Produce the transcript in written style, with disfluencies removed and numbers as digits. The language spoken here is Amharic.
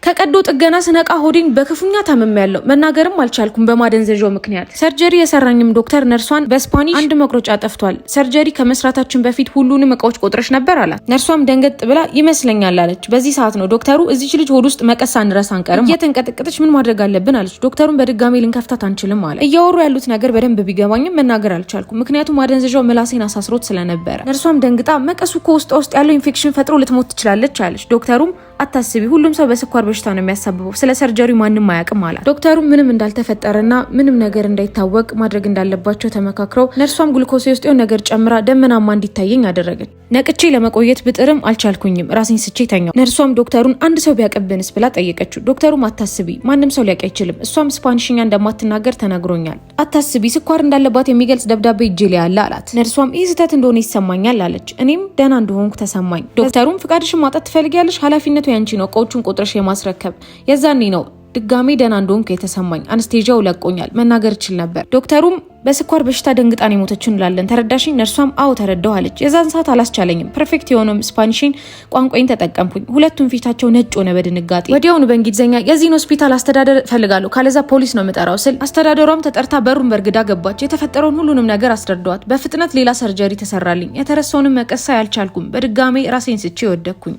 ከቀዶ ጥገና ስነቃ ሆዴን በክፉኛ ታመምያለሁ። መናገርም አልቻልኩም በማደንዘዣው ምክንያት። ሰርጀሪ የሰራኝም ዶክተር ነርሷን በስፓኒሽ አንድ መቁረጫ ጠፍቷል፣ ሰርጀሪ ከመስራታችን በፊት ሁሉንም እቃዎች ቆጥረሽ ነበር አላት። ነርሷም ደንገጥ ብላ ይመስለኛል አለች። በዚህ ሰዓት ነው ዶክተሩ እዚች ልጅ ሆድ ውስጥ መቀስ አንረሳ አንቀርም፣ እየተንቀጠቀጠች ምን ማድረግ አለብን አለች። ዶክተሩን በድጋሚ ልንከፍታት አንችልም አለ። እያወሩ ያሉት ነገር በደንብ ቢገባኝም መናገር አልቻልኩም፣ ምክንያቱም ማደንዘዣው ምላሴን አሳስሮት ስለነበረ። ነርሷም ደንግጣ መቀሱ እኮ ውስጥ ያለው ኢንፌክሽን ፈጥሮ ልትሞት ትችላለች አለች። ዶክተሩም አታስቢ፣ ሁሉም ሰው በስኳር በሽታ ነው የሚያሳብበው፣ ስለ ሰርጀሪ ማንንም አያውቅም አላት። ዶክተሩ ምንም እንዳልተፈጠረና ምንም ነገር እንዳይታወቅ ማድረግ እንዳለባቸው ተመካክረው ነርሷም ግሉኮስ ውስጥ የሆነ ነገር ጨምራ ደመናማ እንዲታየኝ አደረገች። ነቅቼ ለመቆየት ብጥርም አልቻልኩኝም፣ ራሴን ስቼ ተኛው። ነርሷም ዶክተሩን አንድ ሰው ቢያቀብንስ ብላ ጠየቀችው። ዶክተሩም አታስቢ፣ ማንም ሰው ሊያውቅ አይችልም፣ እሷም ስፓኒሽኛ እንደማትናገር ተነግሮኛል፣ አታስቢ፣ ስኳር እንዳለባት የሚገልጽ ደብዳቤ እጄ ላይ አለ አላት። ነርሷም ይህ ስህተት እንደሆነ ይሰማኛል አለች። እኔም ደህና እንደሆንኩ ተሰማኝ። ዶክተሩም ፍቃድሽን ማጣት ትፈልጊያለሽ? ኃላፊነቱ ያንቺ ነው፣ እቃዎቹን ቆጥረሽ የማስረከብ። የዛኔ ነው ድጋሜ ደህና እንደሆንኩ የተሰማኝ። አንስቴዣው ለቆኛል፣ መናገር እችል ነበር። ዶክተሩም በስኳር በሽታ ደንግጣን የሞተችው እንላለን፣ ተረዳሽኝ? ነርሷም አዎ ተረዳሁ አለች። የዛን ሰዓት አላስቻለኝም፣ ፐርፌክት የሆነው ስፓኒሽን ቋንቋዬን ተጠቀምኩኝ። ሁለቱም ፊታቸው ነጭ ሆነ በድንጋጤ። ወዲያውኑ በእንግሊዝኛ የዚህን ሆስፒታል አስተዳደር እፈልጋለሁ፣ ካለዛ ፖሊስ ነው የምጠራው ስል አስተዳደሯም ተጠርታ በሩን በርግዳ ገባች። የተፈጠረውን ሁሉንም ነገር አስረዳዋት። በፍጥነት ሌላ ሰርጀሪ ተሰራልኝ። የተረሳውንም መቀሳ ያልቻልኩም፣ በድጋሜ ራሴን ስቼ ወደኩኝ።